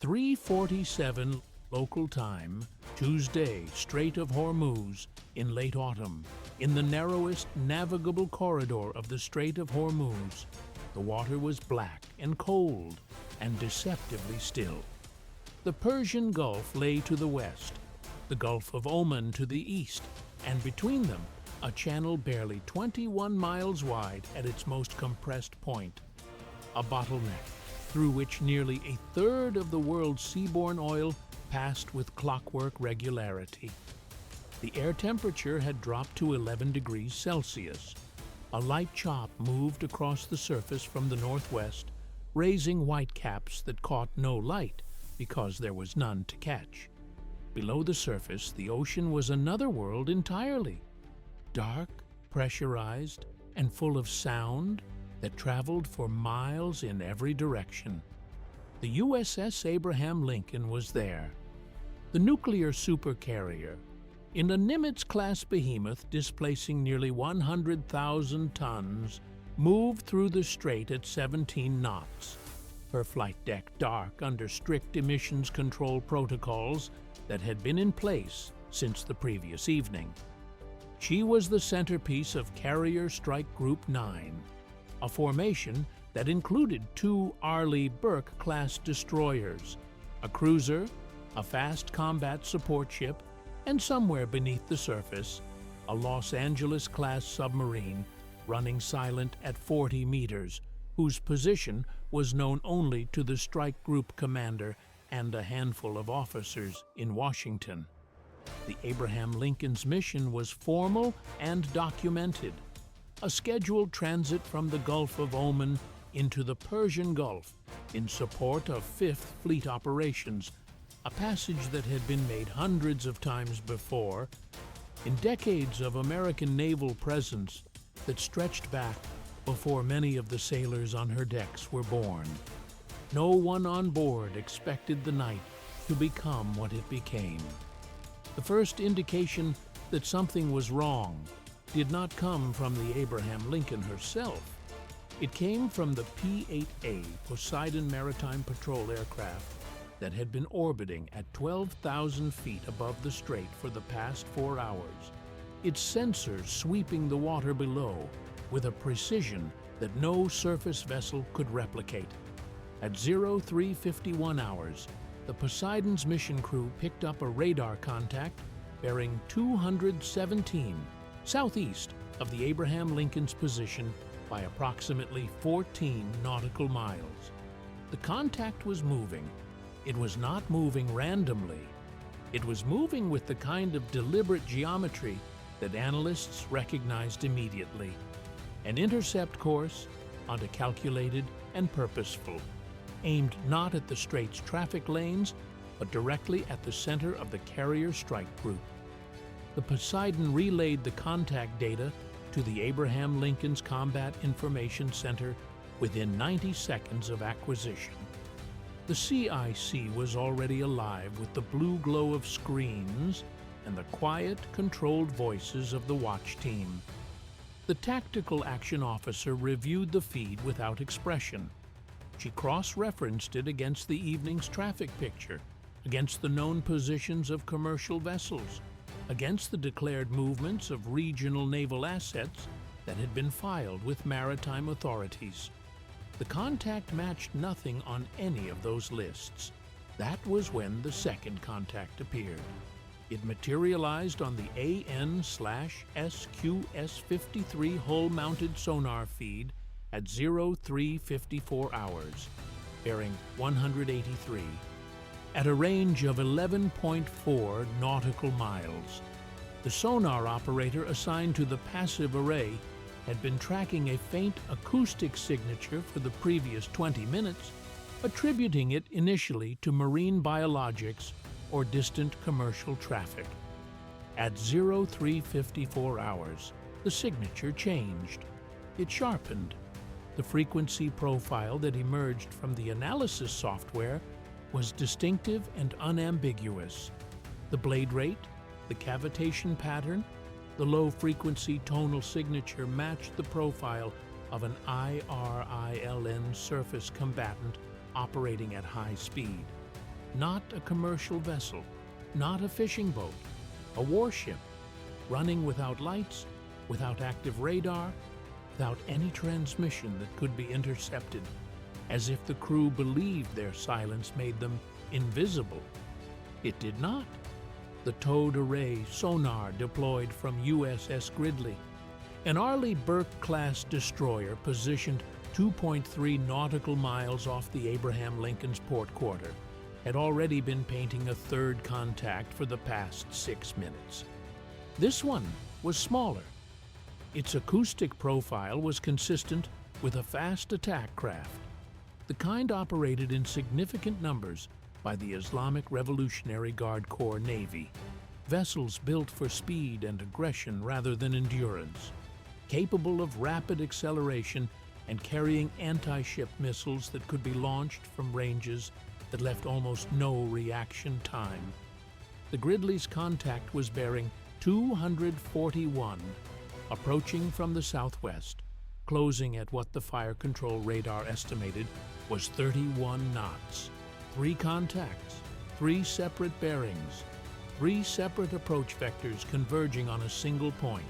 3:47 local time, Tuesday, Strait of Hormuz, in late autumn, in the narrowest navigable corridor of the Strait of Hormuz. The water was black and cold and deceptively still. The Persian Gulf lay to the west, the Gulf of Oman to the east, and between them, a channel barely 21 miles wide at its most compressed point, a bottleneck through which nearly a third of the world's seaborne oil passed with clockwork regularity. The air temperature had dropped to 11 degrees Celsius. A light chop moved across the surface from the northwest, raising whitecaps that caught no light because there was none to catch. Below the surface, the ocean was another world entirely, dark, pressurized, and full of sound that traveled for miles in every direction. The USS Abraham Lincoln was there, the nuclear supercarrier, in a Nimitz-class behemoth displacing nearly 100,000 tons, moved through the strait at 17 knots, her flight deck dark under strict emissions control protocols that had been in place since the previous evening. She was the centerpiece of Carrier Strike Group 9, a formation that included 2 Arleigh Burke-class destroyers, a cruiser, a fast combat support ship, and somewhere beneath the surface, a Los Angeles-class submarine running silent at 40 meters, whose position was known only to the strike group commander and a handful of officers in Washington. The Abraham Lincoln's mission was formal and documented, a scheduled transit from the Gulf of Oman into the Persian Gulf in support of Fifth Fleet operations, a passage that had been made hundreds of times before, in decades of American naval presence that stretched back before many of the sailors on her decks were born. No one on board expected the night to become what it became. The first indication that something was wrong did not come from the Abraham Lincoln herself. It came from the P-8A Poseidon Maritime Patrol aircraft that had been orbiting at 12,000 feet above the strait for the past 4 hours, its sensors sweeping the water below with a precision that no surface vessel could replicate. At 03:51 hours, the Poseidon's mission crew picked up a radar contact bearing 217 southeast of the Abraham Lincoln's position by approximately 14 nautical miles. The contact was moving. It was not moving randomly. It was moving with the kind of deliberate geometry that analysts recognized immediately. An intercept course, calculated and purposeful, aimed not at the strait's traffic lanes, but directly at the center of the carrier strike group. The Poseidon relayed the contact data to the Abraham Lincoln's Combat Information Center within 90 seconds of acquisition. The CIC was already alive with the blue glow of screens and the quiet, controlled voices of the watch team. The tactical action officer reviewed the feed without expression. She cross-referenced it against the evening's traffic picture, against the known positions of commercial vessels, against the declared movements of regional naval assets that had been filed with maritime authorities. The contact matched nothing on any of those lists. That was when the second contact appeared. It materialized on the AN/SQS-53 hull-mounted sonar feed at 03:54 hours, bearing 183, at a range of 11.4 nautical miles. The sonar operator assigned to the passive array had been tracking a faint acoustic signature for the previous 20 minutes, attributing it initially to marine biologics or distant commercial traffic. At 03:54 hours, the signature changed. It sharpened. The frequency profile that emerged from the analysis software was distinctive and unambiguous. The blade rate, the cavitation pattern, the low-frequency tonal signature matched the profile of an IRILN surface combatant operating at high speed. not a commercial vessel, not a fishing boat, a warship, running without lights, without active radar, without any transmission that could be intercepted, as if the crew believed their silence made them invisible. It did not. The towed array sonar deployed from USS Gridley, an Arleigh Burke-class destroyer positioned 2.3 nautical miles off the Abraham Lincoln's port quarter, had already been painting a third contact for the past 6 minutes. This one was smaller. Its acoustic profile was consistent with a fast attack craft, the kind operated in significant numbers by the Islamic Revolutionary Guard Corps Navy, vessels built for speed and aggression rather than endurance, capable of rapid acceleration and carrying anti-ship missiles that could be launched from ranges that left almost no reaction time. The Gridley's contact was bearing 241, approaching from the southwest, closing at what the fire control radar estimated was 31 knots. 3 contacts, 3 separate bearings, 3 separate approach vectors converging on a single point.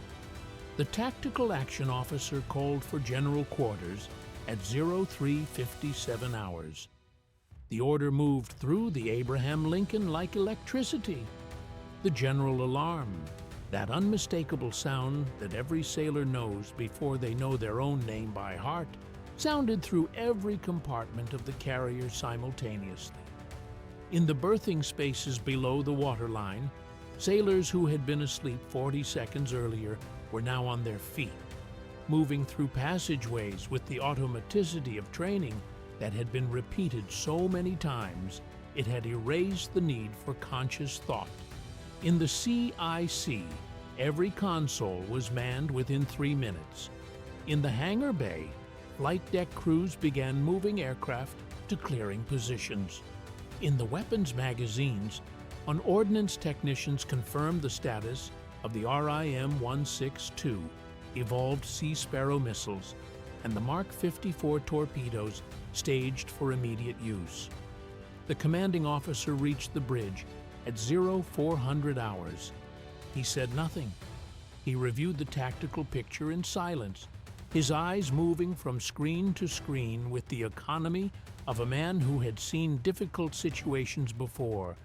The tactical action officer called for general quarters at 03:57 hours. The order moved through the Abraham Lincoln like electricity. The general alarm, that unmistakable sound that every sailor knows before they know their own name by heart, sounded through every compartment of the carrier simultaneously. In the berthing spaces below the waterline, sailors who had been asleep 40 seconds earlier were now on their feet, moving through passageways with the automaticity of training that had been repeated so many times it had erased the need for conscious thought. In the CIC, every console was manned within 3 minutes. In the hangar bay, flight deck crews began moving aircraft to clearing positions. In the weapons magazines, an ordnance technicians confirmed the status of the RIM-162 evolved Sea Sparrow missiles and the Mark 54 torpedoes staged for immediate use. The commanding officer reached the bridge at 0400 hours. He said nothing. He reviewed the tactical picture in silence, his eyes moving from screen to screen with the economy of a man who had seen difficult situations before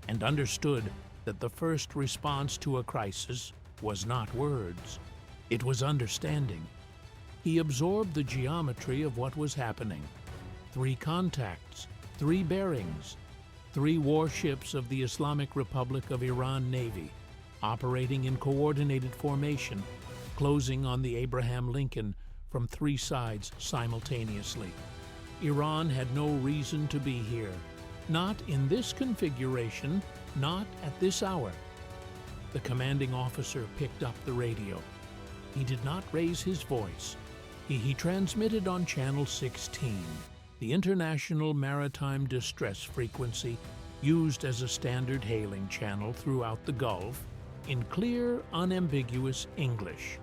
and understood that the first response to a crisis was not words, it was understanding. He absorbed the geometry of what was happening. 3 contacts, 3 bearings, 3 warships of the Islamic Republic of Iran Navy, operating in coordinated formation, closing on the Abraham Lincoln from 3 sides simultaneously. Iran had no reason to be here, not in this configuration, not at this hour. The commanding officer picked up the radio. He did not raise his voice. He transmitted on Channel 16, the International Maritime Distress Frequency used as a standard hailing channel throughout the Gulf, in clear, unambiguous English.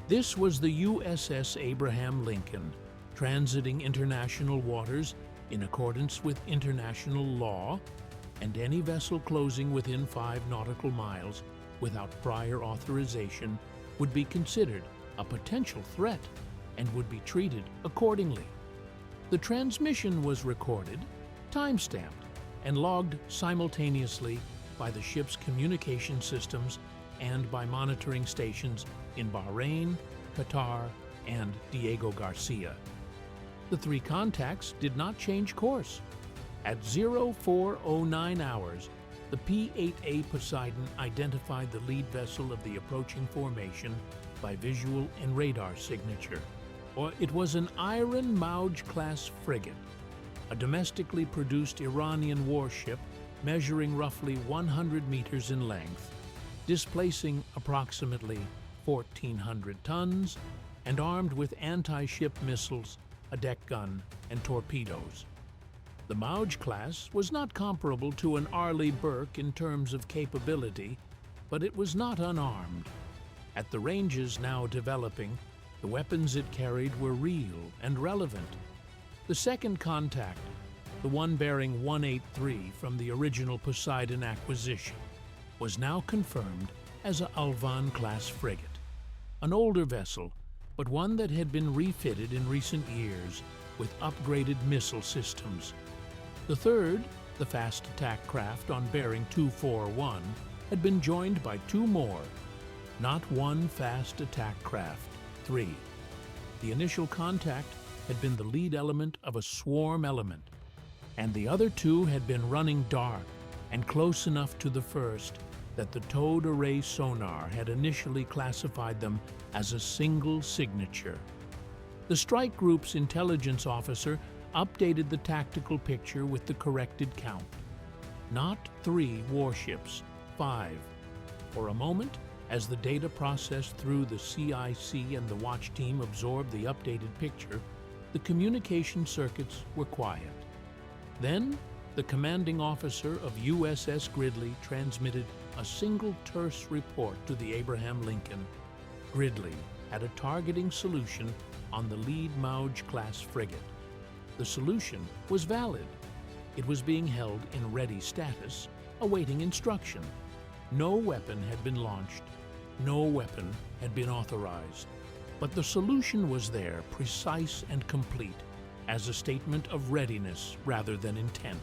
This was the USS Abraham Lincoln, transiting international waters in accordance with international law, and any vessel closing within 5 nautical miles without prior authorization would be considered a potential threat and would be treated accordingly. The transmission was recorded, time-stamped, and logged simultaneously by the ship's communication systems and by monitoring stations in Bahrain, Qatar, and Diego Garcia. The 3 contacts did not change course. At 0409 hours, the P-8A Poseidon identified the lead vessel of the approaching formation by visual and radar signature. It was an Iron Mauj-class frigate, a domestically produced Iranian warship measuring roughly 100 meters in length, displacing approximately 1,400 tons, and armed with anti-ship missiles, a deck gun, and torpedoes. The Mauj-class was not comparable to an Arleigh Burke in terms of capability, but it was not unarmed. At the ranges now developing, the weapons it carried were real and relevant. The second contact, the one bearing 183 from the original Poseidon acquisition, was now confirmed as a Alvan-class frigate, an older vessel, but one that had been refitted in recent years with upgraded missile systems. The third, the fast attack craft on bearing 241, had been joined by two more, not one fast attack craft, three. The initial contact had been the lead element of a swarm element, and the other two had been running dark and close enough to the first that the towed array sonar had initially classified them as a single signature. The strike group's intelligence officer updated the tactical picture with the corrected count. Not 3 warships, 5. For a moment, as the data processed through the CIC and the watch team absorbed the updated picture, the communication circuits were quiet. Then, the commanding officer of USS Gridley transmitted a single terse report to the Abraham Lincoln. Gridley had a targeting solution on the lead Mauj-class frigate. The solution was valid. It was being held in ready status, awaiting instruction. No weapon had been launched. No weapon had been authorized. But the solution was there, precise and complete, as a statement of readiness rather than intent.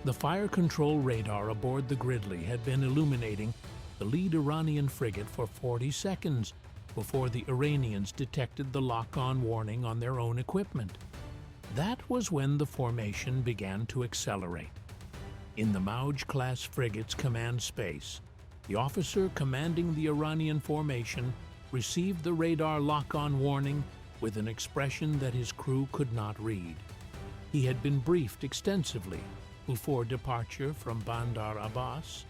The fire control radar aboard the Gridley had been illuminating the lead Iranian frigate for 40 seconds before the Iranians detected the lock-on warning on their own equipment. That was when the formation began to accelerate. In the Mauj-class frigate's command space, the officer commanding the Iranian formation received the radar lock-on warning with an expression that his crew could not read. He had been briefed extensively before departure from Bandar Abbas.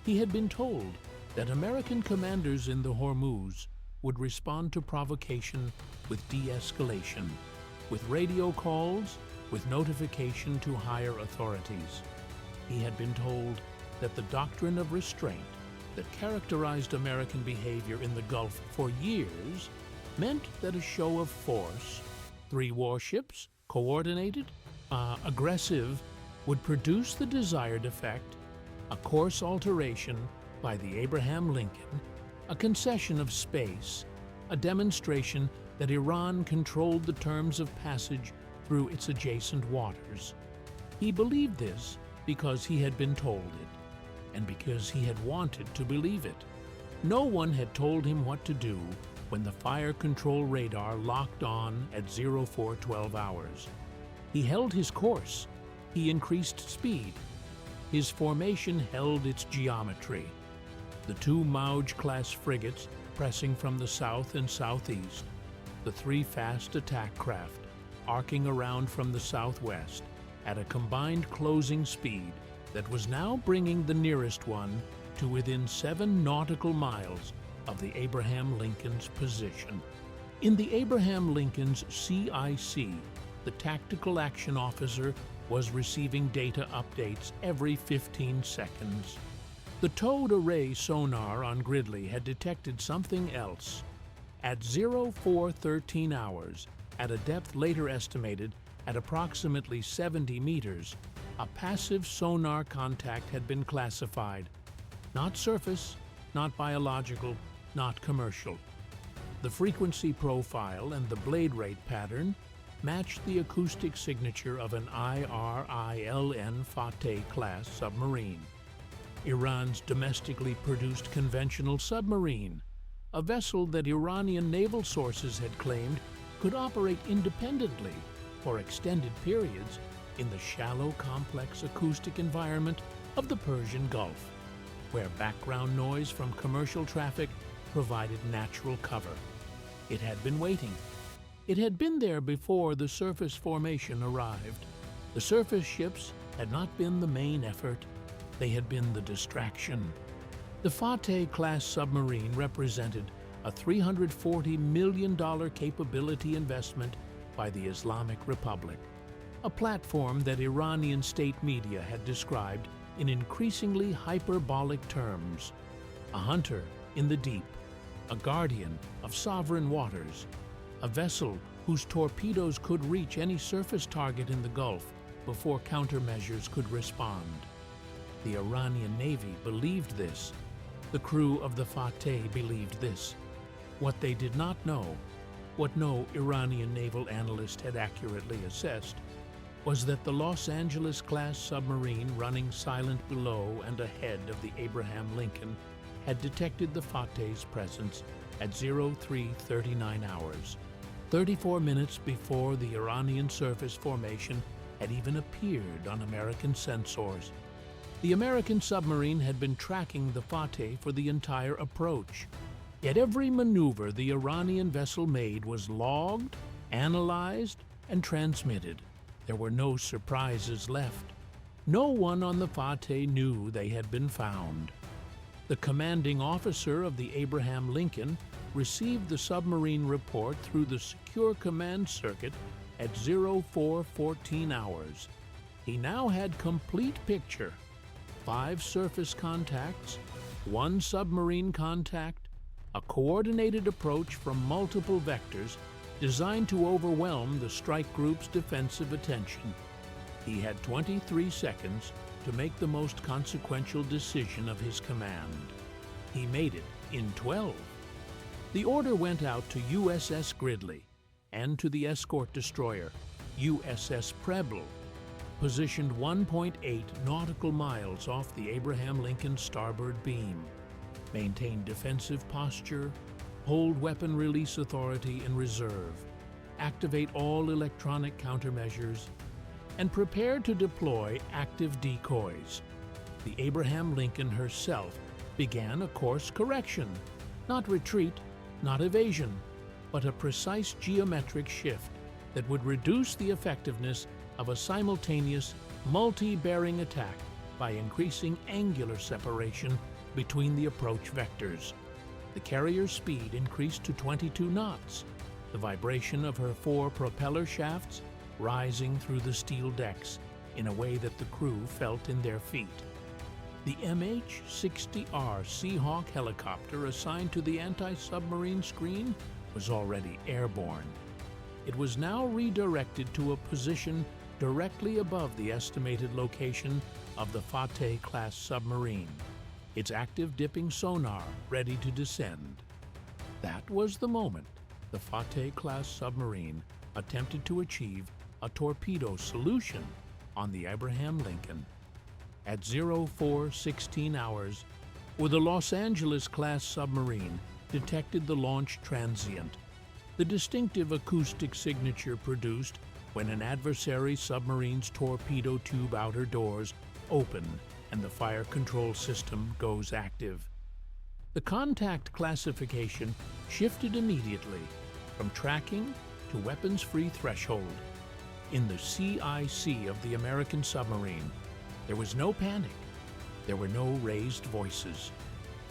He had been told that American commanders in the Hormuz would respond to provocation with de-escalation, with radio calls, with notification to higher authorities. He had been told that the doctrine of restraint that characterized American behavior in the Gulf for years meant that a show of force, 3 warships, coordinated, aggressive, would produce the desired effect, a course alteration by the Abraham Lincoln, a concession of space, a demonstration that Iran controlled the terms of passage through its adjacent waters. He believed this because he had been told it, and because he had wanted to believe it. No one had told him what to do when the fire control radar locked on at 0412 hours. He held his course. He increased speed. His formation held its geometry. The 2 Mauj-class frigates pressing from the south and southeast, the 3 fast attack craft arcing around from the southwest at a combined closing speed that was now bringing the nearest one to within 7 nautical miles of the Abraham Lincoln's position. In the Abraham Lincoln's CIC, the tactical action officer was receiving data updates every 15 seconds. The towed array sonar on Gridley had detected something else. At 0413 hours, at a depth later estimated at approximately 70 meters, a passive sonar contact had been classified. Not surface, not biological, not commercial. The frequency profile and the blade rate pattern matched the acoustic signature of an IRILN Fateh-class submarine, Iran's domestically produced conventional submarine, a vessel that Iranian naval sources had claimed could operate independently for extended periods in the shallow, complex acoustic environment of the Persian Gulf, where background noise from commercial traffic provided natural cover. It had been waiting. It had been there before the surface formation arrived. The surface ships had not been the main effort. They had been the distraction. The Fateh-class submarine represented a $340 million capability investment by the Islamic Republic, a platform that Iranian state media had described in increasingly hyperbolic terms. A hunter in the deep, a guardian of sovereign waters, a vessel whose torpedoes could reach any surface target in the Gulf before countermeasures could respond. The Iranian Navy believed this. The crew of the Fateh believed this. What they did not know, what no Iranian naval analyst had accurately assessed, was that the Los Angeles-class submarine running silent below and ahead of the Abraham Lincoln had detected the Fateh's presence at 0339 hours, 34 minutes before the Iranian surface formation had even appeared on American sensors. The American submarine had been tracking the Fateh for the entire approach. Yet every maneuver the Iranian vessel made was logged, analyzed, and transmitted. There were no surprises left. No one on the Fateh knew they had been found. The commanding officer of the Abraham Lincoln received the submarine report through the secure command circuit at 0414 hours. He now had complete picture: 5 surface contacts, 1 submarine contact, a coordinated approach from multiple vectors designed to overwhelm the strike group's defensive attention. He had 23 seconds to make the most consequential decision of his command. He made it in 12. The order went out to USS Gridley and to the escort destroyer, USS Preble, positioned 1.8 nautical miles off the Abraham Lincoln starboard beam. Maintain defensive posture, hold weapon release authority in reserve, activate all electronic countermeasures, and prepare to deploy active decoys. The Abraham Lincoln herself began a course correction, not retreat, not evasion, but a precise geometric shift that would reduce the effectiveness of a simultaneous multi-bearing attack by increasing angular separation between the approach vectors. The carrier's speed increased to 22 knots, the vibration of her 4 propeller shafts rising through the steel decks in a way that the crew felt in their feet. The MH-60R Seahawk helicopter assigned to the anti-submarine screen was already airborne. It was now redirected to a position directly above the estimated location of the Fateh-class submarine, its active dipping sonar ready to descend. That was the moment the Fateh-class submarine attempted to achieve a torpedo solution on the Abraham Lincoln. At 0416 hours, where the Los Angeles-class submarine detected the launch transient, the distinctive acoustic signature produced when an adversary submarine's torpedo tube outer doors open and the fire control system goes active. The contact classification shifted immediately from tracking to weapons-free threshold. In the CIC of the American submarine, there was no panic. There were no raised voices.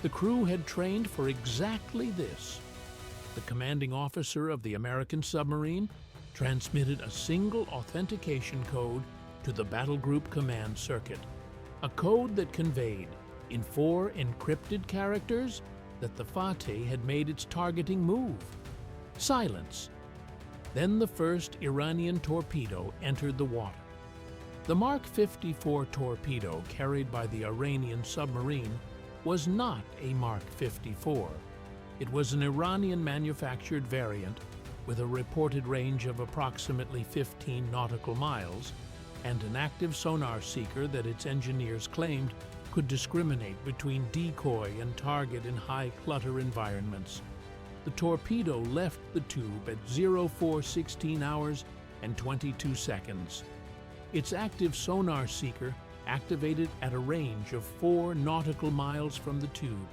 The crew had trained for exactly this. The commanding officer of the American submarine transmitted a single authentication code to the battle group command circuit, a code that conveyed, in 4 encrypted characters, that the Fateh had made its targeting move. Silence. Then the first Iranian torpedo entered the water. The Mark 54 torpedo carried by the Iranian submarine was not a Mark 54. It was an Iranian-manufactured variant with a reported range of approximately 15 nautical miles and an active sonar seeker that its engineers claimed could discriminate between decoy and target in high-clutter environments. The torpedo left the tube at 0416 hours and 22 seconds. Its active sonar seeker activated at a range of 4 nautical miles from the tube,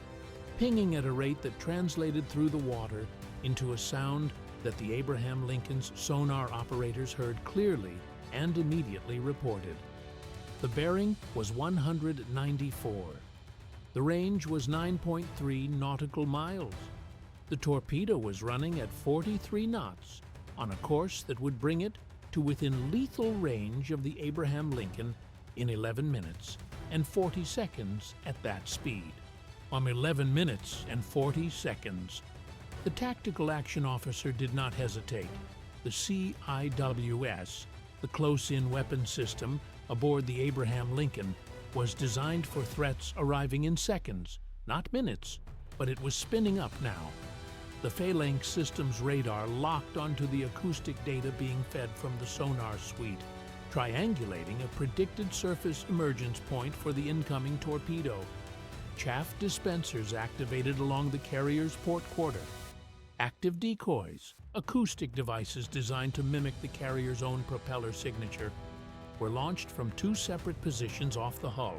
pinging at a rate that translated through the water into a sound that the Abraham Lincoln's sonar operators heard clearly and immediately reported. The bearing was 194. The range was 9.3 nautical miles. The torpedo was running at 43 knots on a course that would bring it to within lethal range of the Abraham Lincoln in 11 minutes and 40 seconds at that speed. 11 minutes and 40 seconds. The tactical action officer did not hesitate. The CIWS The close-in weapon system aboard the Abraham Lincoln was designed for threats arriving in seconds, not minutes, but it was spinning up now. The phalanx system's radar locked onto the acoustic data being fed from the sonar suite, triangulating a predicted surface emergence point for the incoming torpedo. Chaff dispensers activated along the carrier's port quarter. Active decoys, acoustic devices designed to mimic the carrier's own propeller signature, were launched from two separate positions off the hull,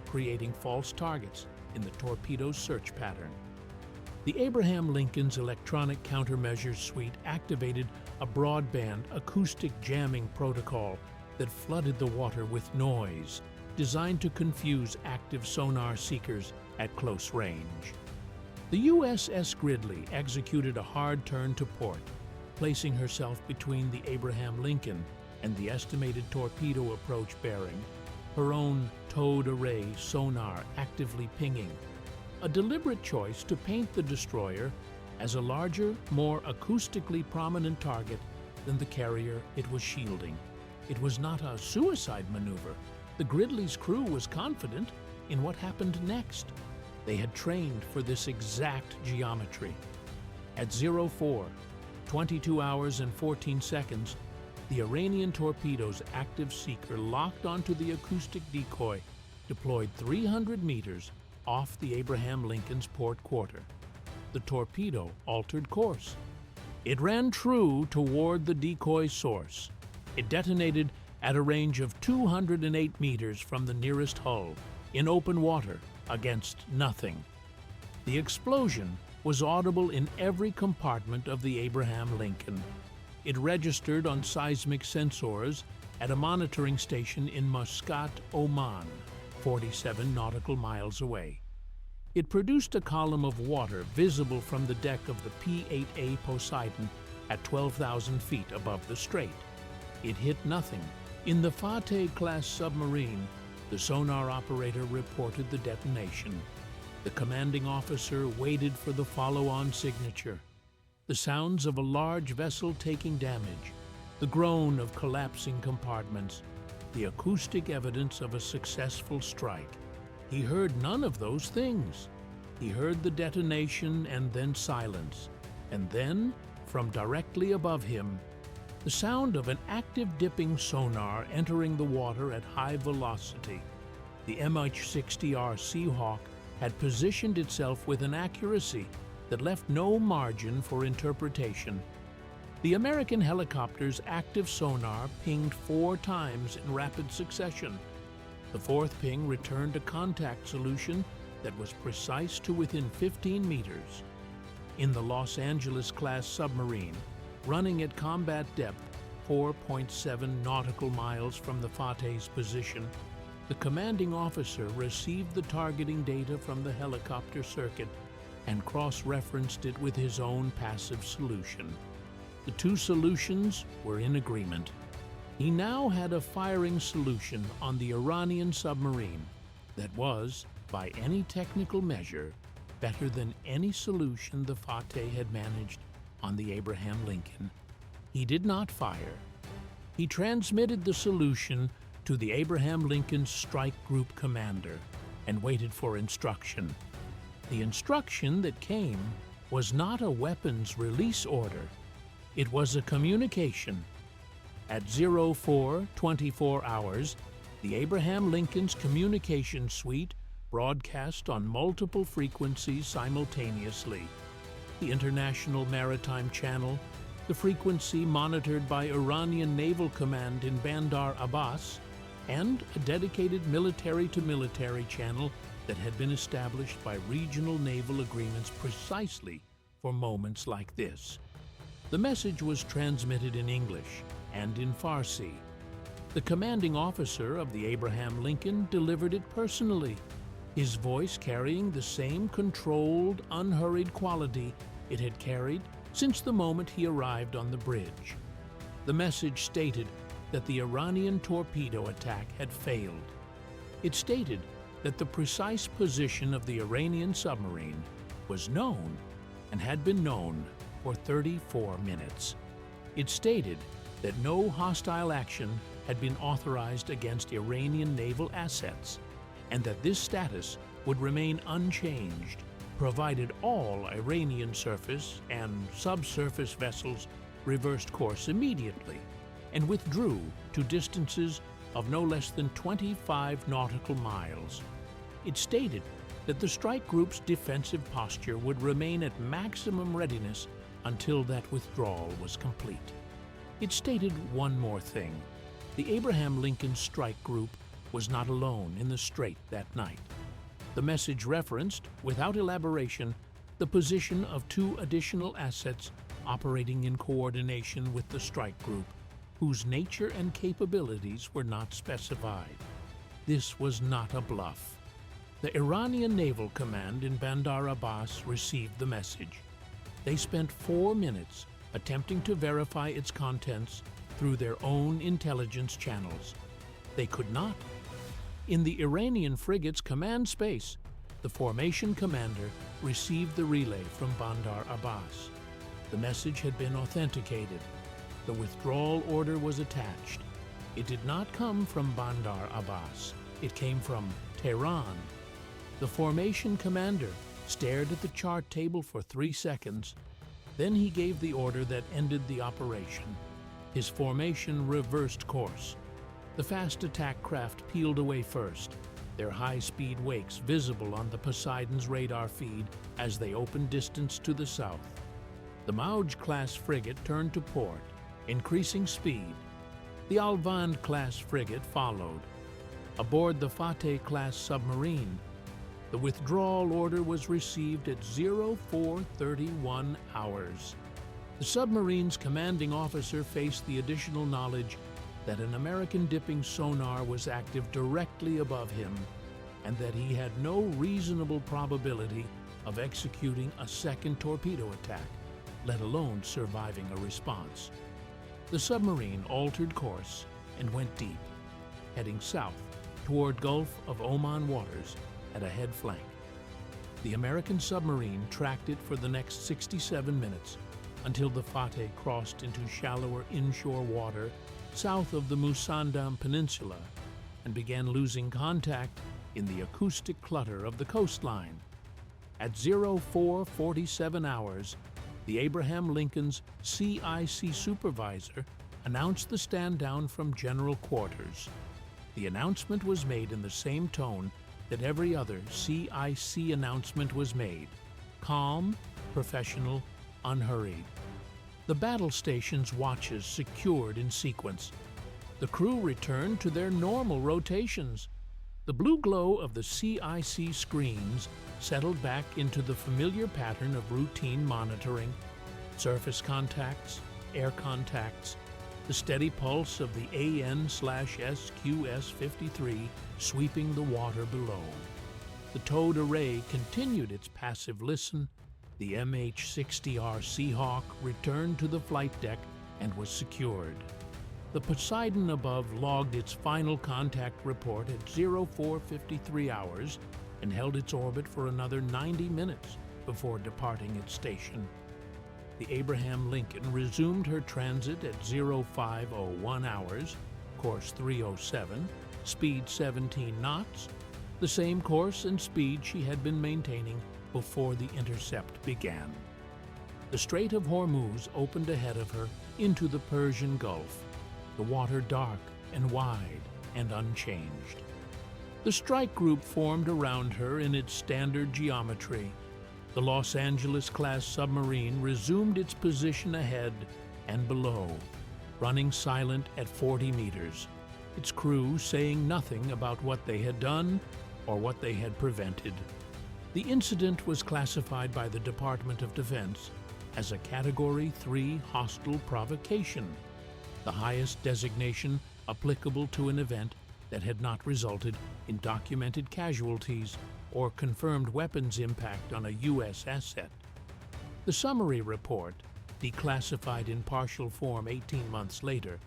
creating false targets in the torpedo's search pattern. The Abraham Lincoln's electronic countermeasures suite activated a broadband acoustic jamming protocol that flooded the water with noise, designed to confuse active sonar seekers at close range. The USS Gridley executed a hard turn to port, placing herself between the Abraham Lincoln and the estimated torpedo approach bearing, her own towed array sonar actively pinging, a deliberate choice to paint the destroyer as a larger, more acoustically prominent target than the carrier it was shielding. It was not a suicide maneuver. The Gridley's crew was confident in what happened next. They had trained for this exact geometry. At 04, 22 hours and 14 seconds, the Iranian torpedo's active seeker locked onto the acoustic decoy, deployed 300 meters off the Abraham Lincoln's port quarter. The torpedo altered course. It ran true toward the decoy source. It detonated at a range of 208 meters from the nearest hull, in open water, against nothing. The explosion was audible in every compartment of the Abraham Lincoln. It registered on seismic sensors at a monitoring station in Muscat, Oman, 47 nautical miles away. It produced a column of water visible from the deck of the P-8A Poseidon at 12,000 feet above the strait. It hit nothing. In the Fateh-class submarine, the sonar operator reported the detonation. The commanding officer waited for the follow-on signature. The sounds of a large vessel taking damage, the groan of collapsing compartments, the acoustic evidence of a successful strike. He heard none of those things. He heard the detonation and then silence. And then, from directly above him, the sound of an active dipping sonar entering the water at high velocity. The MH-60R Seahawk had positioned itself with an accuracy that left no margin for interpretation. The American helicopter's active sonar pinged 4 times in rapid succession. The 4th ping returned a contact solution that was precise to within 15 meters. In the Los Angeles-class submarine, running at combat depth 4.7 nautical miles from the Fateh's position, the commanding officer received the targeting data from the helicopter circuit and cross-referenced it with his own passive solution. The two solutions were in agreement. He now had a firing solution on the Iranian submarine that was, by any technical measure, better than any solution the Fateh had managed on the Abraham Lincoln. He did not fire. He transmitted the solution to the Abraham Lincoln's strike group commander and waited for instruction. The instruction that came was not a weapons release order. It was a communication. At 04:24 hours, the Abraham Lincoln's communication suite broadcast on multiple frequencies simultaneously. The International Maritime Channel, the frequency monitored by Iranian Naval Command in Bandar Abbas, and a dedicated military-to-military channel that had been established by regional naval agreements precisely for moments like this. The message was transmitted in English and in Farsi. The commanding officer of the Abraham Lincoln delivered it personally, his voice carrying the same controlled, unhurried quality it had carried since the moment he arrived on the bridge. The message stated that the Iranian torpedo attack had failed. It stated that the precise position of the Iranian submarine was known and had been known for 34 minutes. It stated that no hostile action had been authorized against Iranian naval assets, and that this status would remain unchanged, provided all Iranian surface and subsurface vessels reversed course immediately and withdrew to distances of no less than 25 nautical miles. It stated that the strike group's defensive posture would remain at maximum readiness until that withdrawal was complete. It stated one more thing. The Abraham Lincoln strike group was not alone in the strait that night. The message referenced, without elaboration, the position of 2 additional assets operating in coordination with the strike group, whose nature and capabilities were not specified. This was not a bluff. The Iranian Naval Command in Bandar Abbas received the message. They spent 4 minutes attempting to verify its contents through their own intelligence channels. They could not. In the Iranian frigate's command space, the formation commander received the relay from Bandar Abbas. The message had been authenticated. The withdrawal order was attached. It did not come from Bandar Abbas. It came from Tehran. The formation commander stared at the chart table for 3 seconds. Then he gave the order that ended the operation. His formation reversed course. The fast attack craft peeled away first, their high-speed wakes visible on the Poseidon's radar feed as they opened distance to the south. The Fateh-class frigate turned to port, increasing speed. The Fateh-class frigate followed. Aboard the Fateh-class submarine, the withdrawal order was received at 0431 hours. The submarine's commanding officer faced the additional knowledge that an American dipping sonar was active directly above him and that he had no reasonable probability of executing a second torpedo attack, let alone surviving a response. The submarine altered course and went deep, heading south toward Gulf of Oman waters at a head flank. The American submarine tracked it for the next 67 minutes until the Fateh crossed into shallower inshore water south of the Musandam Peninsula and began losing contact in the acoustic clutter of the coastline. At 0447 hours, the Abraham Lincoln's CIC supervisor announced the stand down from general quarters. The announcement was made in the same tone that every other CIC announcement was made: calm, professional, unhurried. The battle station's watches secured in sequence. The crew returned to their normal rotations. The blue glow of the CIC screens settled back into the familiar pattern of routine monitoring: surface contacts, air contacts, the steady pulse of the AN/SQS-53 sweeping the water below. The towed array continued its passive listen. The MH-60R Seahawk returned to the flight deck and was secured. The Poseidon above logged its final contact report at 0453 hours and held its orbit for another 90 minutes before departing its station. The Abraham Lincoln resumed her transit at 0501 hours, course 307, speed 17 knots, the same course and speed she had been maintaining before the intercept began. The Strait of Hormuz opened ahead of her into the Persian Gulf, the water dark and wide and unchanged. The strike group formed around her in its standard geometry. The Los Angeles-class submarine resumed its position ahead and below, running silent at 40 meters, its crew saying nothing about what they had done or what they had prevented. The incident was classified by the Department of Defense as a Category 3 hostile provocation, the highest designation applicable to an event that had not resulted in documented casualties or confirmed weapons impact on a U.S. asset. The summary report, declassified in partial form 18 months later,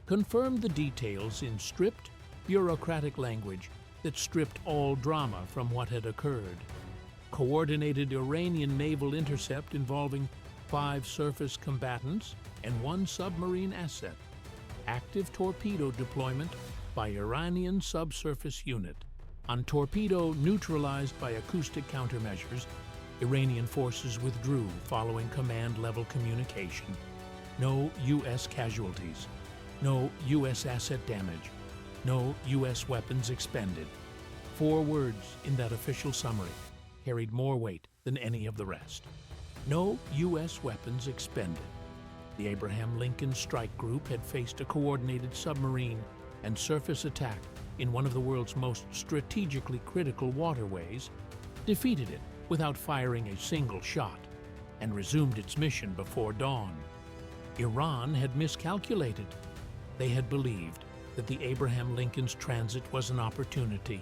confirmed the details in stripped, bureaucratic language that stripped all drama from what had occurred. Coordinated Iranian naval intercept involving 5 surface combatants and 1 submarine asset. active torpedo deployment by Iranian subsurface unit. On torpedo neutralized by acoustic countermeasures, Iranian forces withdrew following command-level communication. No U.S. casualties, no U.S. asset damage, no U.S. weapons expended. 4 words in that official summary carried more weight than any of the rest. No U.S. weapons expended. The Abraham Lincoln strike group had faced a coordinated submarine and surface attack in one of the world's most strategically critical waterways, defeated it without firing a single shot, and resumed its mission before dawn. Iran had miscalculated. They had believed that the Abraham Lincoln's transit was an opportunity,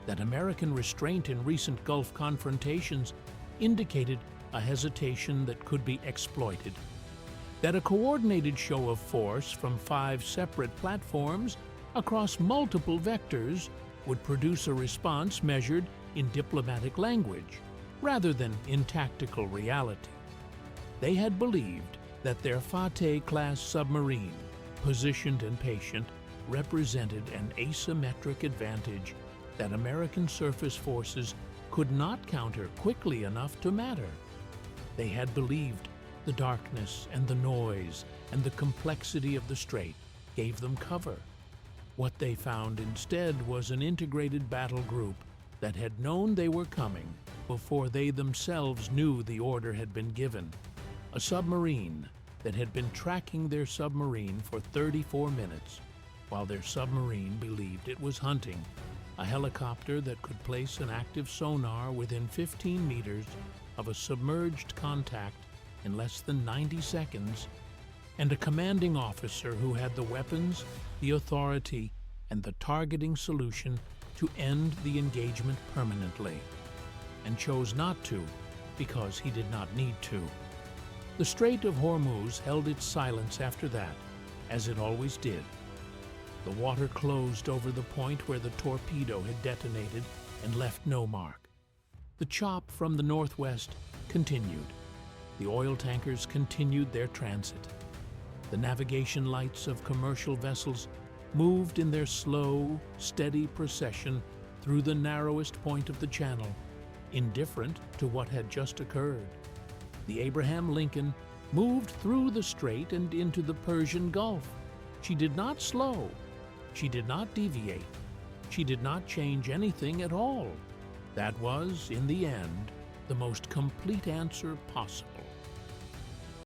that American restraint in recent Gulf confrontations indicated a hesitation that could be exploited, that a coordinated show of force from 5 separate platforms across multiple vectors would produce a response measured in diplomatic language rather than in tactical reality. They had believed that their Fateh-class submarine, positioned and patient, represented an asymmetric advantage that American surface forces could not counter quickly enough to matter. They had believed the darkness and the noise and the complexity of the strait gave them cover. What they found instead was an integrated battle group that had known they were coming before they themselves knew the order had been given. A submarine that had been tracking their submarine for 34 minutes, while their submarine believed it was hunting. A helicopter that could place an active sonar within 15 meters of a submerged contact in less than 90 seconds, and a commanding officer who had the weapons, the authority, and the targeting solution to end the engagement permanently, and chose not to because he did not need to. The Strait of Hormuz held its silence after that, as it always did. The water closed over the point where the torpedo had detonated and left no mark. The chop from the northwest continued. The oil tankers continued their transit. The navigation lights of commercial vessels moved in their slow, steady procession through the narrowest point of the channel, indifferent to what had just occurred. The Abraham Lincoln moved through the strait and into the Persian Gulf. She did not slow. She did not deviate. She did not change anything at all. That was, in the end, the most complete answer possible.